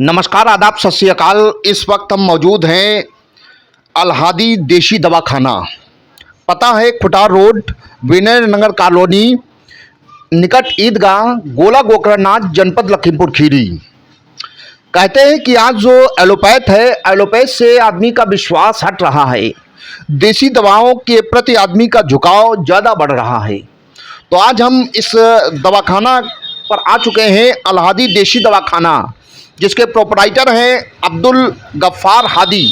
नमस्कार, आदाब, सत श्री अकाल। इस वक्त हम मौजूद हैं अलहादी देशी दवाखाना। पता है खुटार रोड, विनय नगर कॉलोनी, निकट ईदगाह, गोला गोकर्णनाथ, जनपद लखीमपुर खीरी। कहते हैं कि आज जो एलोपैथ है, एलोपैथ से आदमी का विश्वास हट रहा है। देसी दवाओं के प्रति आदमी का झुकाव ज़्यादा बढ़ रहा है। तो आज हम इस दवाखाना पर आ चुके हैं, अलहादी देशी दवाखाना, जिसके प्रोपराइटर हैं अब्दुल गफ्फार हादी।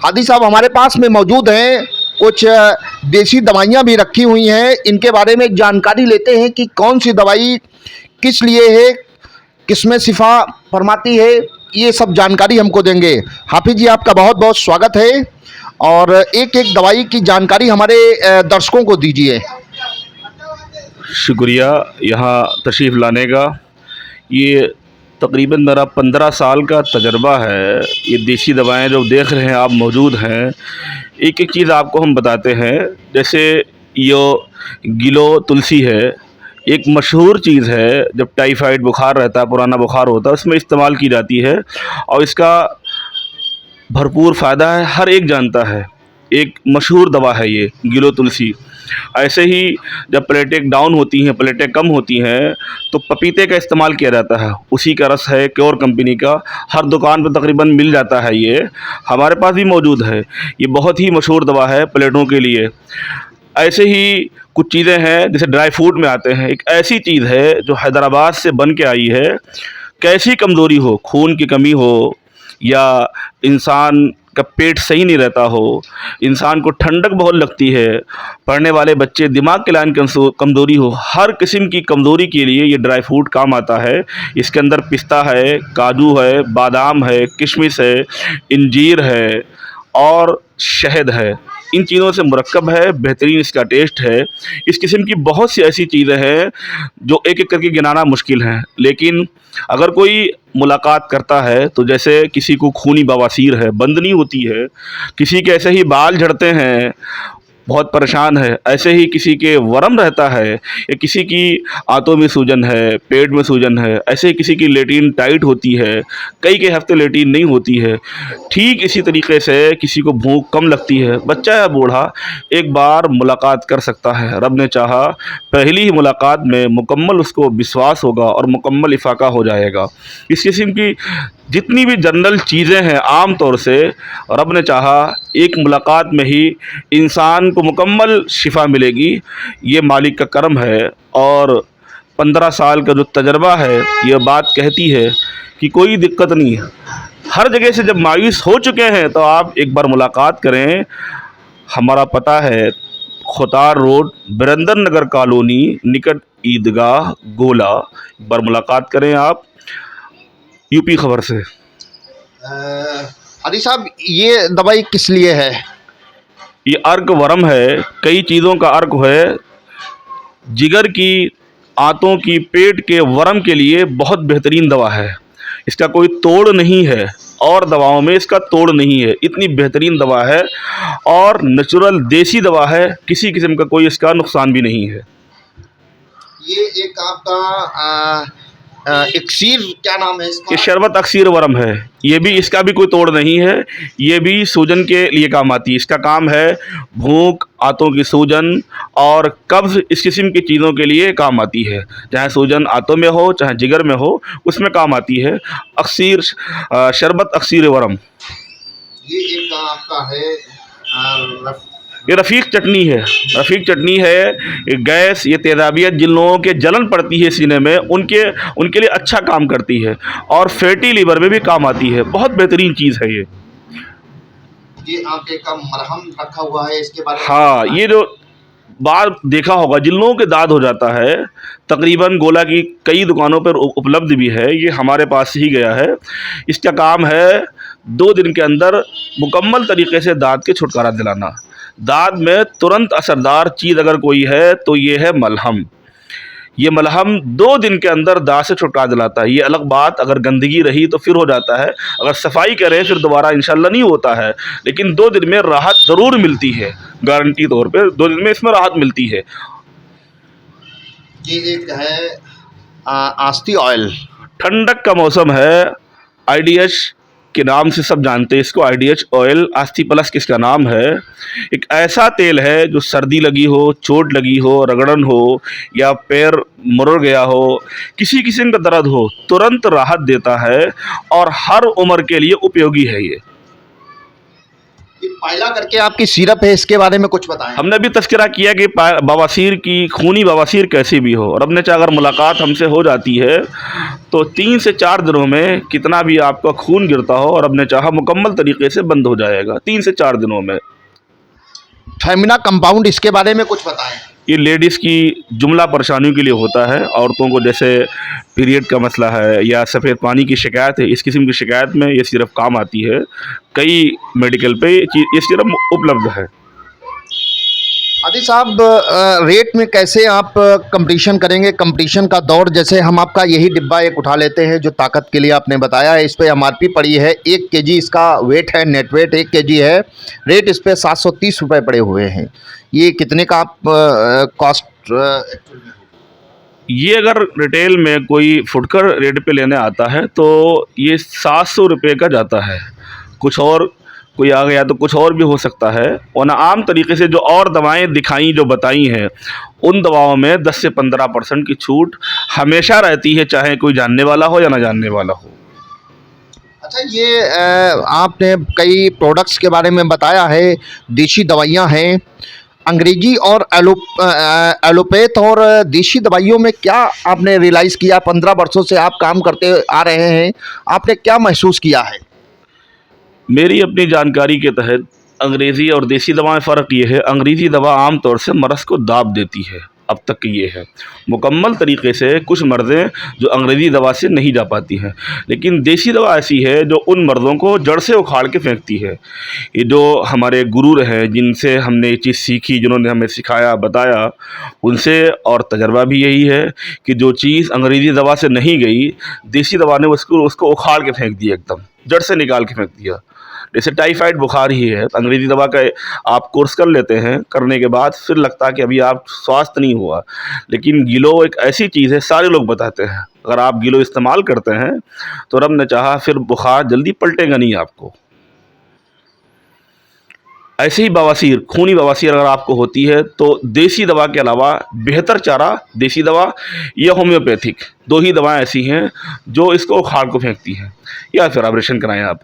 हादी साहब हमारे पास में मौजूद हैं। कुछ देसी दवाइयाँ भी रखी हुई हैं। इनके बारे में जानकारी लेते हैं कि कौन सी दवाई किस लिए है, किसमें शिफा फरमाती है, ये सब जानकारी हमको देंगे। हाफिज जी, आपका बहुत बहुत स्वागत है और एक एक दवाई की जानकारी हमारे दर्शकों को दीजिए। शुक्रिया यहाँ तशरीफ़ लाने का। ये तकरीबन मेरा 15 साल का तजर्बा है। ये देसी दवाएं जो देख रहे हैं आप, मौजूद हैं। एक एक चीज़ आपको हम बताते हैं। जैसे यो गिलो तुलसी है, एक मशहूर चीज़ है। जब टाइफाइड बुखार रहता है, पुराना बुखार होता है, उसमें इस्तेमाल की जाती है और इसका भरपूर फ़ायदा है, हर एक जानता है। एक मशहूर दवा है ये गिलो तुलसी। ऐसे ही जब प्लेटें डाउन होती हैं, प्लेटें कम होती हैं, तो पपीते का इस्तेमाल किया जाता है। उसी का रस है, क्योर कंपनी का। हर दुकान पर तकरीबन मिल जाता है। ये हमारे पास भी मौजूद है। ये बहुत ही मशहूर दवा है प्लेटों के लिए। ऐसे ही कुछ चीज़ें हैं जैसे ड्राई फ्रूट में आते हैं। एक ऐसी चीज़ है जो हैदराबाद से बन के आई है। कैसी कमज़ोरी हो, खून की कमी हो या इंसान का पेट सही नहीं रहता हो, इंसान को ठंडक बहुत लगती है, पढ़ने वाले बच्चे, दिमाग के लाइन कमज़ोरी हो, हर किस्म की कमज़ोरी के लिए ये ड्राई फ्रूट काम आता है। इसके अंदर पिस्ता है, काजू है, बादाम है, किशमिश है, इंजीर है और शहद है। इन चीज़ों से मुरक्कब है, बेहतरीन इसका टेस्ट है। इस किस्म की बहुत सी ऐसी चीज़ें हैं जो एक एक करके गिनाना मुश्किल है। लेकिन अगर कोई मुलाकात करता है तो जैसे किसी को खूनी बवासीर है, बंद नहीं होती है, किसी के ऐसे ही बाल झड़ते हैं, बहुत परेशान है, ऐसे ही किसी के वरम रहता है, या किसी की आंतों में सूजन है, पेट में सूजन है, ऐसे ही किसी की लेटिन टाइट होती है, कई के हफ्ते लेटिन नहीं होती है। ठीक इसी तरीके से किसी को भूख कम लगती है, बच्चा या बूढ़ा एक बार मुलाकात कर सकता है। रब ने चाहा पहली ही मुलाकात में मुकम्मल उसको विश्वास होगा और मुकम्मल इफाका हो जाएगा। इस किस्म की जितनी भी जनरल चीज़ें हैं, आम तौर से रब ने चाहा एक मुलाकात में ही इंसान को मुकम्मल शिफा मिलेगी। ये मालिक का करम है और 15 साल का जो तजर्बा है ये बात कहती है कि कोई दिक्कत नहीं है। हर जगह से जब मायूस हो चुके हैं तो आप एक बार मुलाकात करें। हमारा पता है खुटार रोड, वीरेंद्र नगर कॉलोनी, निकट ईदगाह, गोला। एक बार मुलाकात करें आप। यूपी खबर से। हादी साहब, ये दवाई किस लिए है? ये अर्क वरम है, कई चीज़ों का अर्क है। जिगर की, आंतों की, पेट के वरम के लिए बहुत बेहतरीन दवा है। इसका कोई तोड़ नहीं है और दवाओं में इसका तोड़ नहीं है। इतनी बेहतरीन दवा है और नेचुरल देसी दवा है, किसी किस्म का कोई इसका नुकसान भी नहीं है। ये एक आपका इक्सीर, क्या नाम है इसका? ये शरबत अक्सीर वरम है। ये भी, इसका भी कोई तोड़ नहीं है। ये भी सूजन के लिए काम आती है। इसका काम है भूख, आंतों की सूजन और कब्ज़, इस किस्म की चीज़ों के लिए काम आती है। चाहे सूजन आंतों में हो, चाहे जिगर में हो, उसमें काम आती है अक्सीर, शरबत अक्सीर वरम। ये एक आपका है ये रफ़ीक चटनी है। रफ़ीक चटनी है। ये गैस, ये तेज़ाबियत, जिन लोगों के जलन पड़ती है सीने में, उनके लिए अच्छा काम करती है और फैटी लीवर में भी काम आती है। बहुत बेहतरीन चीज़ है ये। आपके का मरहम रखा हुआ है, इसके बारे में? हाँ, ये जो बार देखा होगा, जिन लोगों के दाद हो जाता है, तकरीबन गोला की कई दुकानों पर उपलब्ध भी है। ये हमारे पास ही गया है। इसका काम है 2 दिन के अंदर मुकम्मल तरीके से दाद के छुटकारा दिलाना। दाद में तुरंत असरदार चीज़ अगर कोई है तो ये है मलहम। ये मलहम 2 दिन के अंदर दाद से छुटकारा दिलाता है। ये अलग बात, अगर गंदगी रही तो फिर हो जाता है, अगर सफाई करें फिर दोबारा इंशाल्लाह नहीं होता है। लेकिन 2 दिन में राहत ज़रूर मिलती है, गारंटी तौर पे 2 दिन में इसमें राहत मिलती है। ये एक है आस्ती ऑयल। ठंडक का मौसम है, आईडीएच के नाम से सब जानते हैं इसको। आईडीएच ऑयल आस्थी प्लस किसका नाम है। एक ऐसा तेल है जो सर्दी लगी हो, चोट लगी हो, रगड़न हो या पैर मुड़ गया हो, किसी किस्म का दर्द हो, तुरंत राहत देता है और हर उम्र के लिए उपयोगी है ये। पायला करके आपकी सिरप है, इसके बारे में कुछ बताएं। हमने भी तस्करा किया कि बवासीर की, खूनी बवासीर कैसी भी हो, और अब ने चाहे अगर मुलाकात हमसे हो जाती है तो 3 से 4 दिनों में कितना भी आपका खून गिरता हो और अब ने चाहा मुकम्मल तरीके से बंद हो जाएगा 3 से 4 दिनों में। फेमिना कंपाउंड, इसके बारे में कुछ बताएं। ये लेडीज़ की जुमला परेशानियों के लिए होता है। औरतों को जैसे पीरियड का मसला है या सफ़ेद पानी की शिकायत है, इस किस्म की शिकायत में ये सिर्फ काम आती है। कई मेडिकल पे ये सिर्फ उपलब्ध है। आदि साहब, रेट में कैसे आप कंपटीशन करेंगे? कंपटीशन का दौर, जैसे हम आपका यही डिब्बा एक उठा लेते हैं जो ताकत के लिए आपने बताया है, इस पे एमआरपी पड़ी है 1 केजी, इसका वेट है, नेट वेट 1 केजी है, रेट इस पे 730 रुपये पड़े हुए हैं। ये कितने का आप कॉस्ट? ये अगर रिटेल में कोई फुटकर रेट पे लेने आता है तो ये 700 रुपये का जाता है। कुछ और कोई आ गया तो कुछ और भी हो सकता है। और आम तरीके से जो और दवाएं दिखाई, जो बताई हैं, उन दवाओं में 10 से 15% की छूट हमेशा रहती है, चाहे कोई जानने वाला हो या ना जानने वाला हो। अच्छा, ये आपने कई प्रोडक्ट्स के बारे में बताया है, देशी दवाइयाँ हैं, अंग्रेजी और एलोपैथ और देशी दवाइयों में क्या आपने रियलाइज़ किया? 15 वर्षों से आप काम करते आ रहे हैं, आपने क्या महसूस किया है? मेरी अपनी जानकारी के तहत अंग्रेज़ी और देसी दवाएं फ़र्क ये है, अंग्रेज़ी दवा आम तौर से मर्ज़ को दाब देती है। अब तक ये है मुकम्मल तरीके से। कुछ मर्ज़ें जो अंग्रेज़ी दवा से नहीं जा पाती हैं, लेकिन देसी दवा ऐसी है जो उन मर्ज़ों को जड़ से उखाड़ के फेंकती है। ये जो हमारे गुरु रहे, जिनसे हमने ये चीज़ सीखी, जिन्होंने हमें सिखाया, बताया, उनसे और तजर्बा भी यही है कि जो चीज़ अंग्रेज़ी दवा से नहीं गई, देसी दवा ने उसको उखाड़ के फेंक दिया, एकदम जड़ से निकाल के फेंक दिया। जैसे टाइफाइड बुखार ही है, अंग्रेज़ी दवा का आप कोर्स कर लेते हैं, करने के बाद फिर लगता है कि अभी आप स्वास्थ्य नहीं हुआ। लेकिन गिलो एक ऐसी चीज़ है, सारे लोग बताते हैं, अगर आप गिलो इस्तेमाल करते हैं तो रब ने चाहा फिर बुखार जल्दी पलटेगा नहीं आपको। ऐसे ही बवासीर, खूनी बवासीर अगर आपको होती है तो देसी दवा के अलावा बेहतर चारा देसी दवा या होम्योपैथिक, 2 ही दवाएं ऐसी हैं जो इसको उखाड़ को फेंकती हैं। या फिर ऑपरेशन कराएं आप।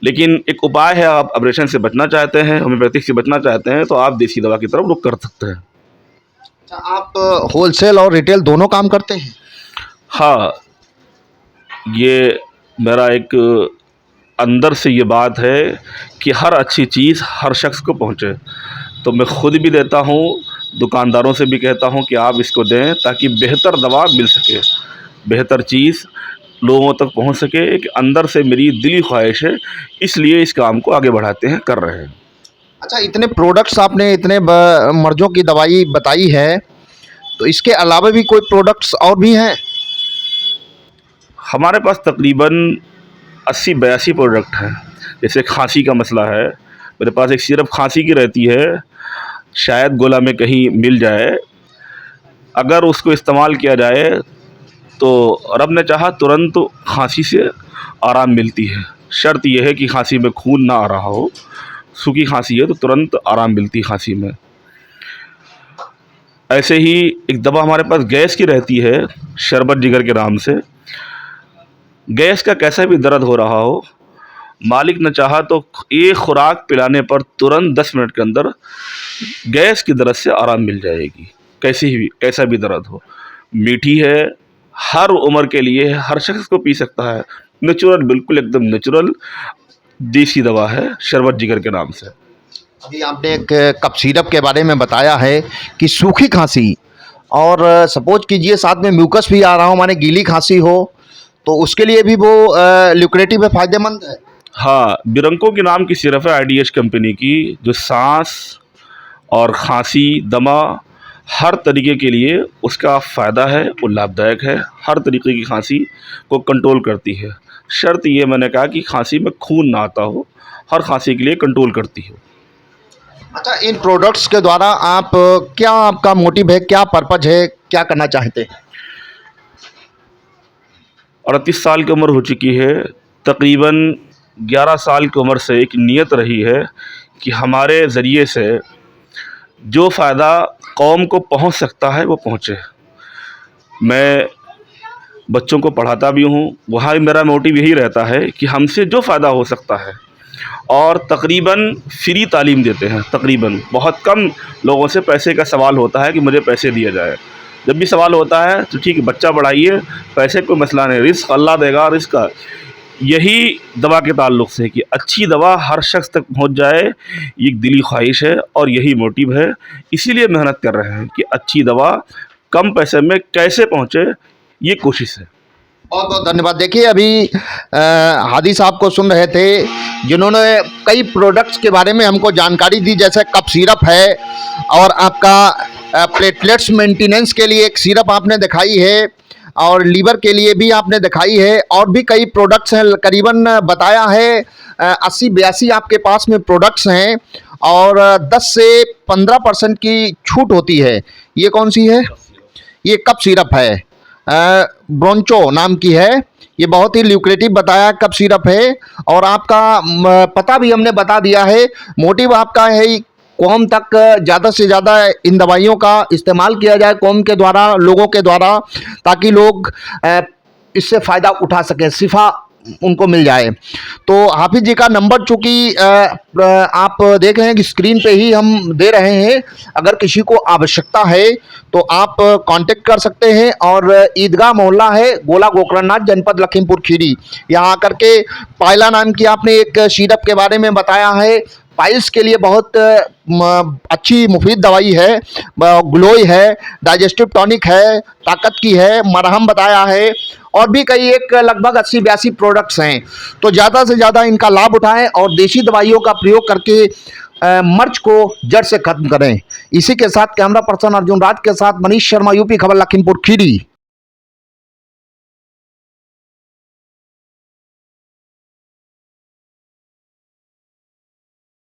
लेकिन एक उपाय है, आप ऑपरेशन से बचना चाहते हैं, होम्योपैथिक से बचना चाहते हैं, तो आप देसी दवा की तरफ रुख कर सकते हैं। अच्छा, आप होलसेल और रिटेल दोनों काम करते हैं? हाँ, ये मेरा एक अंदर से ये बात है कि हर अच्छी चीज़ हर शख्स को पहुँचे। तो मैं ख़ुद भी देता हूँ, दुकानदारों से भी कहता हूँ कि आप इसको दें ताकि बेहतर दवा मिल सके, बेहतर चीज़ लोगों तक पहुंच सके। एक अंदर से मेरी दिली ख्वाहिश है, इसलिए इस काम को आगे बढ़ाते हैं, कर रहे हैं। अच्छा, इतने प्रोडक्ट्स आपने, इतने मर्ज़ों की दवाई बताई है, तो इसके अलावा भी कोई प्रोडक्ट्स और भी हैं? हमारे पास तकरीबन 80-82 प्रोडक्ट हैं। जैसे खांसी का मसला है, मेरे पास एक सिर्फ खांसी की रहती है, शायद गोला में कहीं मिल जाए। अगर उसको इस्तेमाल किया जाए तो रब ने चाहा तुरंत खांसी से आराम मिलती है। शर्त यह है कि खांसी में खून ना आ रहा हो। सूखी खांसी है तो तुरंत आराम मिलती है खांसी में। ऐसे ही एक दवा हमारे पास गैस की रहती है, शरबत जिगर के नाम से। गैस का कैसा भी दर्द हो रहा हो, मालिक ने चाहा तो एक खुराक पिलाने पर तुरंत 10 मिनट के अंदर गैस की दर्द से आराम मिल जाएगी, कैसा भी दर्द हो। मीठी है, हर उम्र के लिए, हर शख्स को पी सकता है। नेचुरल, बिल्कुल एकदम नेचुरल देसी दवा है, शरबत जिगर के नाम से। अभी आपने एक कप सिरप के बारे में बताया है कि सूखी खांसी, और सपोज कीजिए साथ में म्यूकस भी आ रहा हो, माने गीली खांसी हो, तो उसके लिए भी वो ल्यूक्रेटिव है, फ़ायदेमंद है। हाँ, बिरंको के नाम की सिरप है आईडीएच कंपनी की, जो सांस और खांसी, दमा, हर तरीके के लिए उसका फ़ायदा है, वो लाभदायक है। हर तरीके की खांसी को कंट्रोल करती है। शर्त ये मैंने कहा कि खांसी में खून ना आता हो, हर खांसी के लिए कंट्रोल करती है। अच्छा, इन प्रोडक्ट्स के द्वारा आप क्या, आपका मोटिव है, क्या पर्पज है, क्या करना चाहते हैं? 38 साल की उम्र हो चुकी है, तकरीबन 11 साल की उम्र से एक नीयत रही है कि हमारे ज़रिए से जो फ़ायदा कौम को पहुंच सकता है वो पहुंचे। मैं बच्चों को पढ़ाता भी हूँ, वहाँ भी मेरा मोटिव यही रहता है कि हमसे जो फ़ायदा हो सकता है, और तकरीबन फ्री तालीम देते हैं। तकरीबन बहुत कम लोगों से पैसे का सवाल होता है कि मुझे पैसे दिए जाए। जब भी सवाल होता है तो ठीक है, बच्चा पढ़ाइए, पैसे कोई मसला नहीं, रिस्क अल्लाह देगा। रिस्क यही दवा के ताल्लुक़ से कि अच्छी दवा हर शख्स तक पहुंच जाए, ये एक दिली ख्वाहिश है और यही मोटिव है। इसीलिए मेहनत कर रहे हैं कि अच्छी दवा कम पैसे में कैसे पहुंचे, ये कोशिश है। बहुत बहुत धन्यवाद। देखिए अभी हादी साहब को सुन रहे थे जिन्होंने कई प्रोडक्ट्स के बारे में हमको जानकारी दी, जैसे कफ सिरप है और आपका प्लेटलेट्स मेंटेनेंस के लिए एक सिरप आपने दिखाई है और लीवर के लिए भी आपने दिखाई है, और भी कई प्रोडक्ट्स हैं, करीबन बताया है 80-82 आपके पास में प्रोडक्ट्स हैं और 10 से 15% की छूट होती है। ये कौन सी है? ये कप सिरप है, ब्रोंचो नाम की है। ये बहुत ही ल्यूक्रेटिव बताया कप सिरप है और आपका पता भी हमने बता दिया है। मोटिव आपका है कौम तक ज़्यादा से ज़्यादा इन दवाइयों का इस्तेमाल किया जाए कौम के द्वारा, लोगों के द्वारा, ताकि लोग इससे फ़ायदा उठा सकें, शिफा उनको मिल जाए। तो हाफिज़ जी का नंबर चूँकि आप देख रहे हैं कि स्क्रीन पे ही हम दे रहे हैं, अगर किसी को आवश्यकता है तो आप कांटेक्ट कर सकते हैं। और ईदगाह मोहल्ला है, गोला गोकरणनाथ, जनपद लखीमपुर खीरी। यहाँ आकर के पायला नाम की आपने एक सिरप के बारे में बताया है, पाइल्स के लिए बहुत अच्छी मुफीद दवाई है, ग्लोई है, डाइजेस्टिव टॉनिक है, ताकत की है, मरहम बताया है, और भी कई एक लगभग 80-82 प्रोडक्ट्स हैं। तो ज़्यादा से ज़्यादा इनका लाभ उठाएं और देसी दवाइयों का प्रयोग करके मर्ज को जड़ से खत्म करें। इसी के साथ कैमरा पर्सन अर्जुन राज के साथ मनीष शर्मा, यूपी खबर, लखीमपुर खीरी।